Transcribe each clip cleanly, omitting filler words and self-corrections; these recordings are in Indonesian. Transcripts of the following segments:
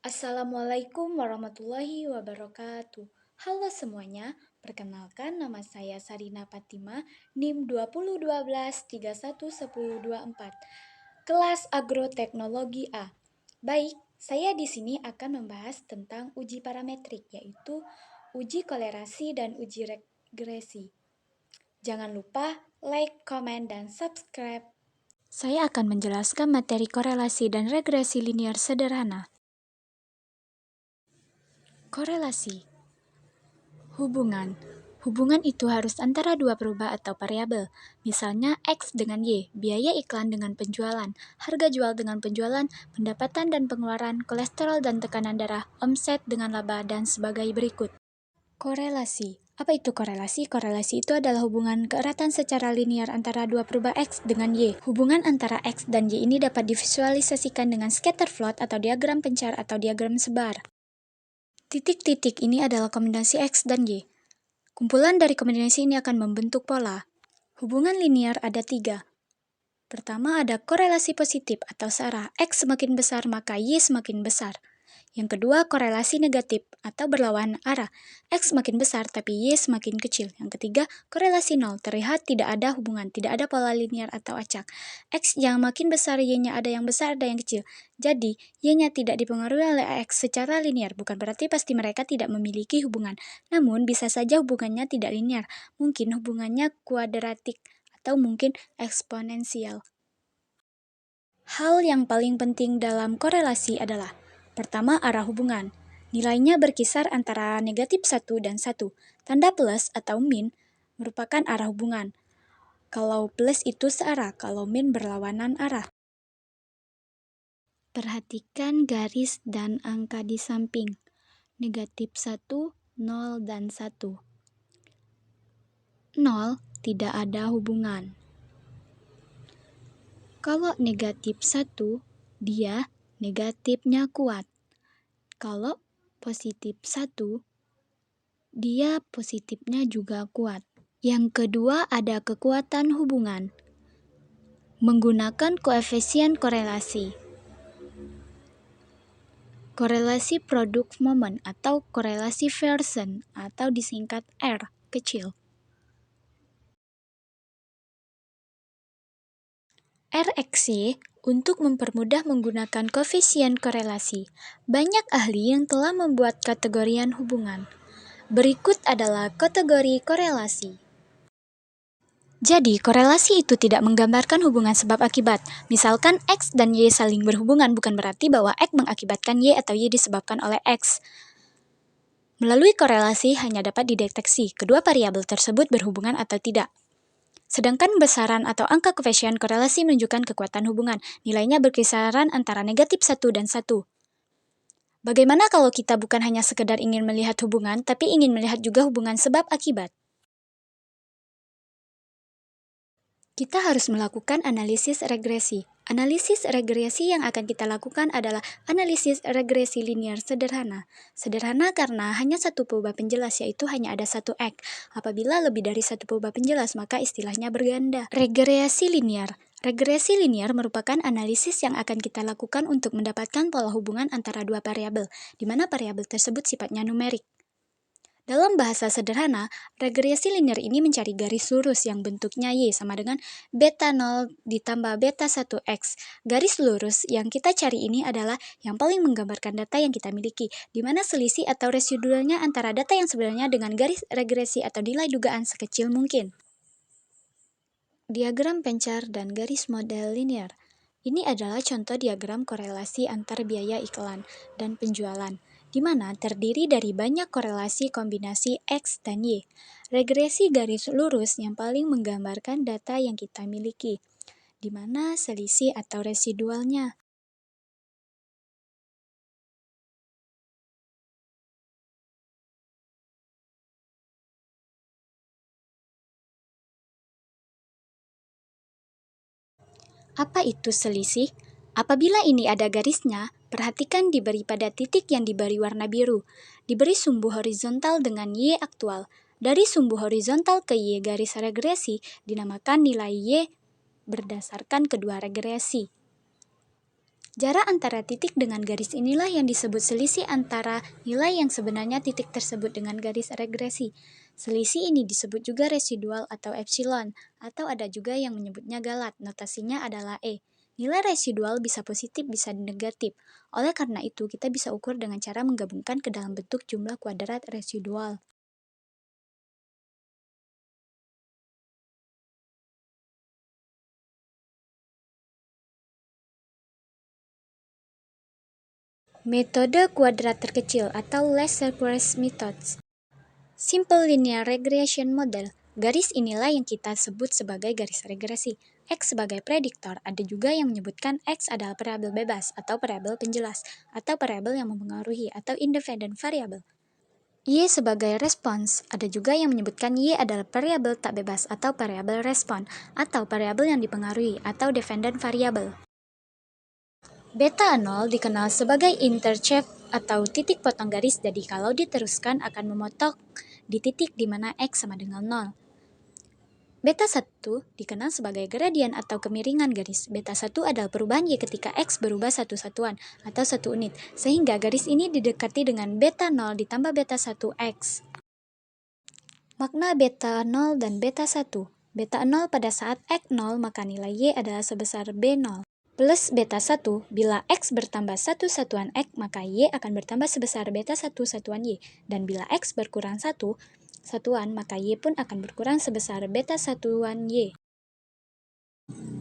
Assalamualaikum warahmatullahi wabarakatuh. Halo semuanya, perkenalkan nama saya Sarina Fatima, NIM 2012 311024, kelas Agroteknologi A. Baik, saya di sini akan membahas tentang uji parametrik, yaitu uji kolerasi dan uji regresi. Jangan lupa like, komen, dan subscribe. Saya akan menjelaskan materi korelasi dan regresi linier sederhana. Korelasi. Hubungan. Hubungan itu harus antara dua perubahan atau variabel. Misalnya X dengan Y, biaya iklan dengan penjualan, harga jual dengan penjualan, pendapatan dan pengeluaran, kolesterol dan tekanan darah, omset dengan laba, dan sebagai berikut. Korelasi. Apa itu korelasi? Korelasi itu adalah hubungan keeratan secara linear antara dua perubahan X dengan Y. Hubungan antara X dan Y ini dapat divisualisasikan dengan scatter plot atau diagram pencar atau diagram sebar. Titik-titik ini adalah kombinasi X dan Y. Kumpulan dari kombinasi ini akan membentuk pola. Hubungan linear ada 3. Pertama ada korelasi positif atau searah. X semakin besar maka Y semakin besar. Yang kedua korelasi negatif atau berlawanan arah. X semakin besar tapi Y semakin kecil. Yang ketiga korelasi nol. Terlihat tidak ada hubungan, tidak ada pola linear atau acak. X yang makin besar Y-nya ada yang besar ada yang kecil. Jadi Y-nya tidak dipengaruhi oleh X secara linear. Bukan berarti pasti mereka tidak memiliki hubungan. Namun bisa saja hubungannya tidak linear. Mungkin hubungannya kuadratik atau mungkin eksponensial. Hal yang paling penting dalam korelasi adalah pertama, arah hubungan. Nilainya berkisar antara negatif 1 dan 1. Tanda plus atau min merupakan arah hubungan. Kalau plus itu searah, kalau min berlawanan arah. Perhatikan garis dan angka di samping. Negatif 1, 0, dan 1. 0 tidak ada hubungan. Kalau negatif 1, dia negatifnya kuat. Kalau positif 1, dia positifnya juga kuat. Yang kedua ada kekuatan hubungan. Menggunakan koefisien korelasi. Korelasi produk moment atau korelasi Pearson atau disingkat R kecil. RXY untuk mempermudah menggunakan koefisien korelasi. Banyak ahli yang telah membuat kategorian hubungan. Berikut adalah kategori korelasi. Jadi, korelasi itu tidak menggambarkan hubungan sebab akibat. Misalkan X dan Y saling berhubungan bukan berarti bahwa X mengakibatkan Y atau Y disebabkan oleh X. Melalui korelasi hanya dapat dideteksi kedua variabel tersebut berhubungan atau tidak. Sedangkan besaran atau angka koefisien korelasi menunjukkan kekuatan hubungan. Nilainya berkisaran antara negatif 1 dan 1. Bagaimana kalau kita bukan hanya sekedar ingin melihat hubungan, tapi ingin melihat juga hubungan sebab akibat? Kita harus melakukan analisis regresi. Analisis regresi yang akan kita lakukan adalah analisis regresi linier sederhana. Sederhana karena hanya satu perubahan penjelas, yaitu hanya ada satu X. Apabila lebih dari satu perubahan penjelas, maka istilahnya berganda. Regresi linier. Regresi linier merupakan analisis yang akan kita lakukan untuk mendapatkan pola hubungan antara dua variabel, di mana variabel tersebut sifatnya numerik. Dalam bahasa sederhana, regresi linear ini mencari garis lurus yang bentuknya Y sama dengan beta 0 ditambah beta 1X. Garis lurus yang kita cari ini adalah yang paling menggambarkan data yang kita miliki, di mana selisih atau residualnya antara data yang sebenarnya dengan garis regresi atau nilai dugaan sekecil mungkin. Diagram pencar dan garis model linear. Ini adalah contoh diagram korelasi antar biaya iklan dan penjualan, di mana terdiri dari banyak korelasi kombinasi X dan Y. Regresi garis lurus yang paling menggambarkan data yang kita miliki, di mana selisih atau residualnya. Apa itu selisih? Apabila ini ada garisnya, perhatikan diberi pada titik yang diberi warna biru. Diberi sumbu horizontal dengan Y aktual. Dari sumbu horizontal ke Y garis regresi dinamakan nilai Y berdasarkan kedua regresi. Jarak antara titik dengan garis inilah yang disebut selisih antara nilai yang sebenarnya titik tersebut dengan garis regresi. Selisih ini disebut juga residual atau epsilon, atau ada juga yang menyebutnya galat, notasinya adalah E. Nilai residual bisa positif, bisa negatif. Oleh karena itu, kita bisa ukur dengan cara menggabungkan ke dalam bentuk jumlah kuadrat residual. Metode kuadrat terkecil atau least squares methods. Simple linear regression model. Garis inilah yang kita sebut sebagai garis regresi. X sebagai prediktor, ada juga yang menyebutkan X adalah variabel bebas atau variabel penjelas, atau variabel yang mempengaruhi atau independent variable. Y sebagai respons, ada juga yang menyebutkan Y adalah variabel tak bebas atau variabel respon, atau variabel yang dipengaruhi atau dependent variable. Beta 0 dikenal sebagai intercept atau titik potong garis, jadi kalau diteruskan akan memotong di titik di mana X sama dengan 0. Beta 1 dikenal sebagai gradien atau kemiringan garis. Beta 1 adalah perubahan Y ketika X berubah satu satuan atau satu unit, sehingga garis ini didekati dengan beta 0 ditambah beta 1 X. Makna beta 0 dan beta 1. Beta 0 pada saat X 0 maka nilai Y adalah sebesar B0. Plus beta 1, bila X bertambah satu satuan X, maka Y akan bertambah sebesar beta 1 satuan Y. Dan bila X berkurang satu satuan, maka Y pun akan berkurang sebesar beta satuan Y.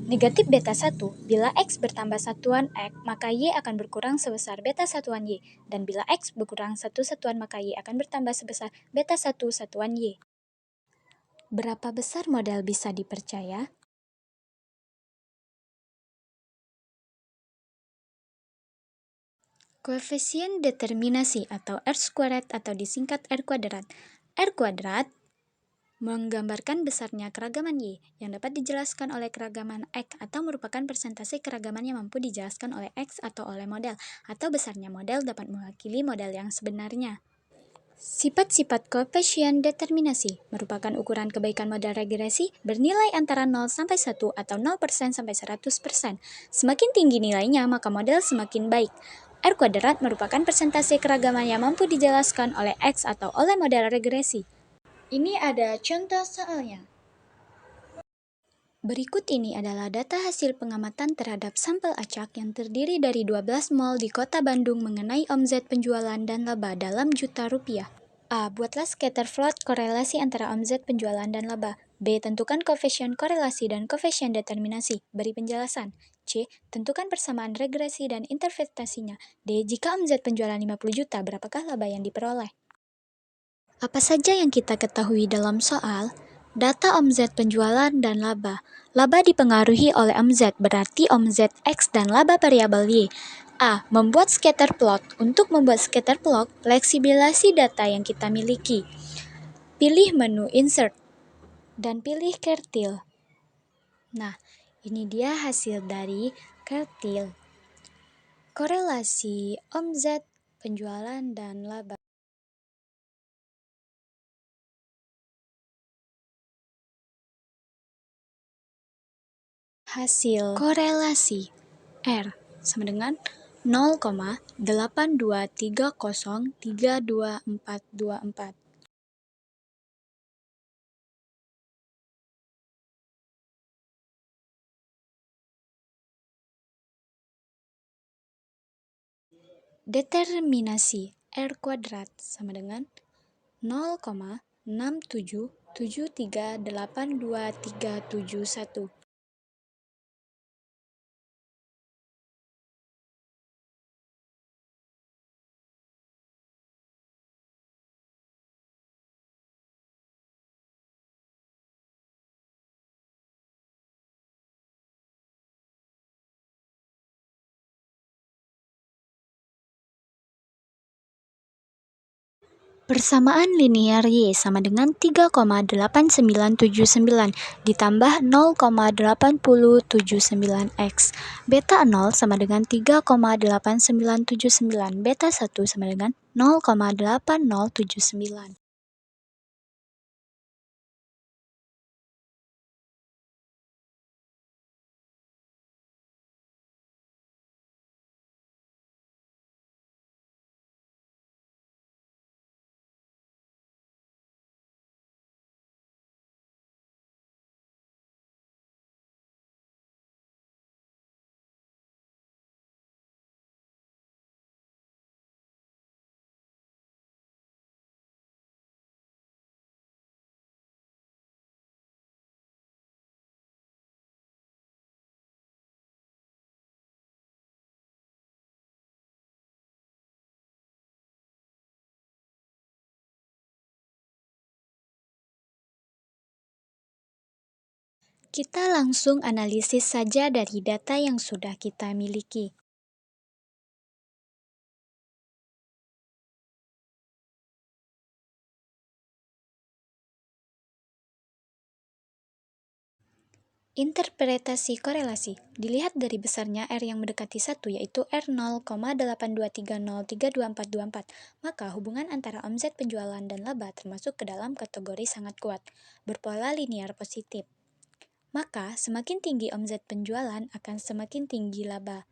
Negatif beta 1, bila X bertambah satuan X, maka Y akan berkurang sebesar beta satuan Y. Dan bila X berkurang satu satuan, maka Y akan bertambah sebesar beta 1 satuan Y. Berapa besar model bisa dipercaya? Koefisien determinasi atau R squared atau disingkat R kuadrat. R kuadrat menggambarkan besarnya keragaman Y yang dapat dijelaskan oleh keragaman X atau merupakan persentase keragaman yang mampu dijelaskan oleh X atau oleh model, atau besarnya model dapat mewakili model yang sebenarnya. Sifat-sifat koefisien determinasi merupakan ukuran kebaikan model regresi bernilai antara 0 sampai 1 atau 0% sampai 100%. Semakin tinggi nilainya, maka model semakin baik. R kuadrat merupakan persentase keragaman yang mampu dijelaskan oleh X atau oleh model regresi. Ini ada contoh soalnya. Berikut ini adalah data hasil pengamatan terhadap sampel acak yang terdiri dari 12 mall di Kota Bandung mengenai omzet penjualan dan laba dalam juta rupiah. A. Buatlah scatter plot korelasi antara omzet penjualan dan laba. B. Tentukan koefisien korelasi dan koefisien determinasi. Beri penjelasan. C. Tentukan persamaan regresi dan interpretasinya. D. Jika omzet penjualan 50 juta, berapakah laba yang diperoleh? Apa saja yang kita ketahui dalam soal? Data omzet penjualan dan laba. Laba dipengaruhi oleh omzet, berarti omzet X dan laba variabel Y. A. Membuat scatter plot. Untuk membuat scatter plot, fleksibilisasi data yang kita miliki. Pilih menu Insert dan pilih Kertil. Nah, ini dia hasil dari Kertil. Korelasi omzet penjualan dan laba. Hasil korelasi R sama dengan 0,8230322424. Determinasi R kuadrat sama dengan 0,67738231. Persamaan linear Y sama dengan 3,8979 ditambah 0,8079X. Beta 0 sama dengan 3,8979. Beta 1 sama dengan 0,8079. Kita langsung analisis saja dari data yang sudah kita miliki. Interpretasi korelasi dilihat dari besarnya R yang mendekati 1, yaitu R 0,8230322424. Maka hubungan antara omset penjualan dan laba termasuk ke dalam kategori sangat kuat, berpola linear positif. Maka semakin tinggi omset penjualan akan semakin tinggi laba.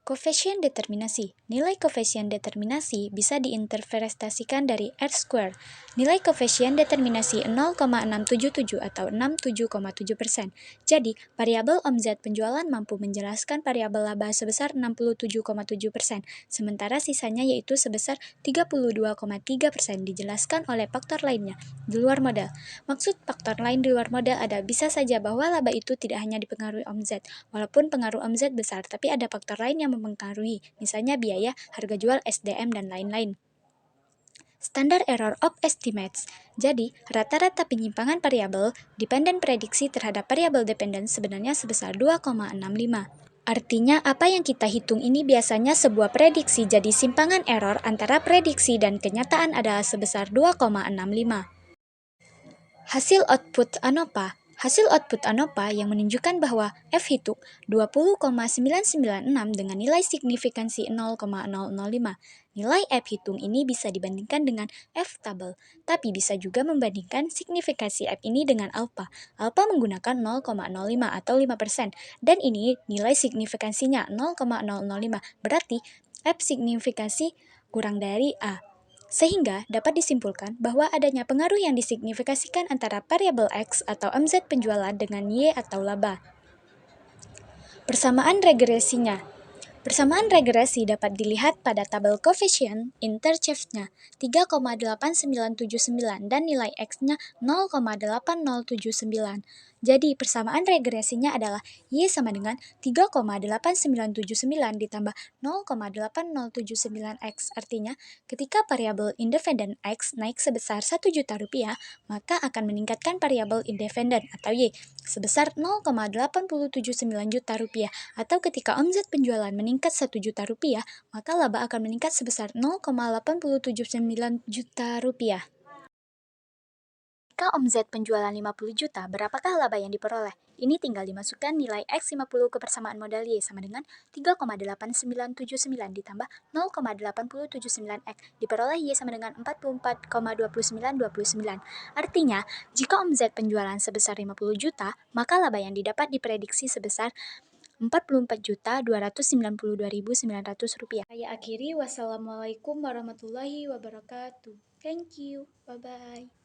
Koefisien determinasi. Nilai koefisien determinasi bisa diinterpretasikan dari R². Nilai koefisien determinasi 0,677 atau 67,7%. Jadi, variabel omset penjualan mampu menjelaskan variabel laba sebesar 67,7%, sementara sisanya yaitu sebesar 32,3% dijelaskan oleh faktor lainnya di luar modal. Maksud faktor lain di luar modal ada bisa saja bahwa laba itu tidak hanya dipengaruhi omset, walaupun pengaruh omset besar, tapi ada faktor lain yang mempengaruhi, misalnya biaya, harga jual, SDM, dan lain-lain. Standard error of estimates. Jadi, rata-rata penyimpangan variabel dependent prediksi terhadap variabel dependent sebenarnya sebesar 2,65. Artinya, apa yang kita hitung ini biasanya sebuah prediksi, jadi simpangan error antara prediksi dan kenyataan adalah sebesar 2,65. Hasil output ANOVA. Hasil output ANOVA yang menunjukkan bahwa F hitung 20,996 dengan nilai signifikansi 0,005. Nilai F hitung ini bisa dibandingkan dengan F tabel, tapi bisa juga membandingkan signifikansi F ini dengan alpha. Alpha menggunakan 0,05 atau 5%, dan ini nilai signifikansinya 0,005, berarti F signifikansi kurang dari A. Sehingga dapat disimpulkan bahwa adanya pengaruh yang disignifikasikan antara variabel X atau omset penjualan dengan Y atau laba. Persamaan regresinya. Persamaan regresi dapat dilihat pada tabel koefisien intercept-nya 3,8979 dan nilai X-nya 0,8079. Jadi persamaan regresinya adalah Y sama dengan 3,8979 ditambah 0,8079X. Artinya, ketika variabel independen X naik sebesar 1 juta rupiah, maka akan meningkatkan variabel independen atau Y sebesar 0,879 juta rupiah. Atau ketika omset penjualan meningkat 1 juta rupiah, maka laba akan meningkat sebesar 0,879 juta rupiah. Jika omset penjualan 50 juta, berapakah laba yang diperoleh? Ini tinggal dimasukkan nilai X50 ke persamaan modal Y sama dengan 3,8979 ditambah 0,8079X diperoleh Y sama dengan 44,2929. Artinya, jika omset penjualan sebesar 50 juta, maka laba yang didapat diprediksi sebesar 44.292.900 rupiah. Saya akhiri, wassalamualaikum warahmatullahi wabarakatuh. Thank you, bye-bye.